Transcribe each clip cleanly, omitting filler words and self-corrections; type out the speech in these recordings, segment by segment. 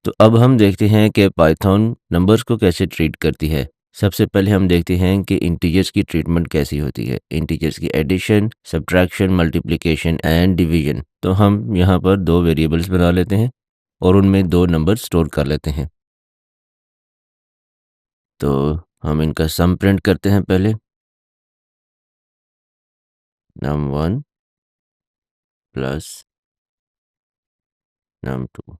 तो अब हम देखते हैं कि पाइथन नंबर्स को कैसे ट्रीट करती है। सबसे पहले हम देखते हैं कि इंटीजर्स की ट्रीटमेंट कैसी होती है। इंटीजर्स की addition, subtraction, multiplication and division. तो हम यहाँ पर दो वेरिएबल्स बना लेते हैं और उनमें दो नंबर स्टोर कर लेते हैं। तो हम इनका सम प्रिंट करते हैं पहले, num1 प्लस num2।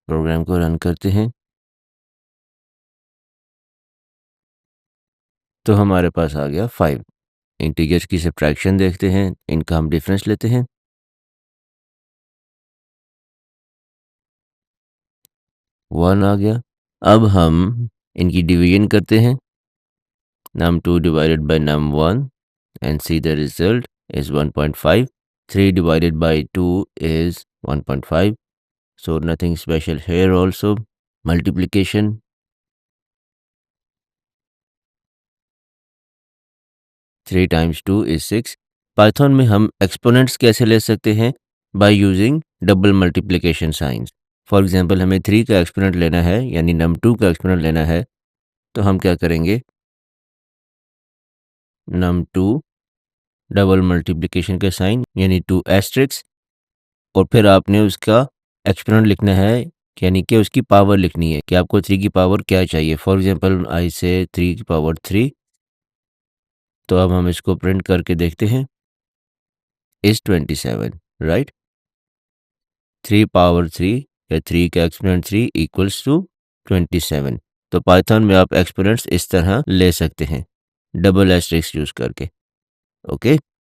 प्रोग्राम को रन करते हैं तो हमारे पास आ गया 5। इंटीजर्स की सब्ट्रैक्शन देखते हैं, इनका हम डिफरेंस लेते हैं। 1 आ गया। अब हम इनकी डिवीजन करते हैं, num2 divided by num1 and see the result is 1.5. 3 divided by 2 is 1.5. So nothing special here also. Multiplication, 3 times 2 is 6. Python में हम एक्सपोनेंट्स कैसे ले सकते हैं? By using double multiplication science. For example हमें 3 का एक्सपोनेंट लेना है यानी num2 का एक्सपोनेंट लेना है, तो हम क्या करेंगे, num2 डबल मल्टीप्लिकेशन का साइन यानी 2 एस्ट्रिक्स, और फिर आपने उसका एक्सपोनेंट लिखना है यानी कि उसकी पावर लिखनी है कि आपको 3 की पावर क्या चाहिए। फॉर एग्जांपल आई से 3 की पावर 3। तो अब हम इसको प्रिंट करके देखते हैं, इज 27, राइट। 3 पावर 3 या 3 का एक्सपोनेंट 3 इक्वल्स टू 27। तो पाइथन में आप एक्सपोनेंट्स इस तरह ले सकते हैं, डबल एस्टेरिस्क यूज करके। ओके।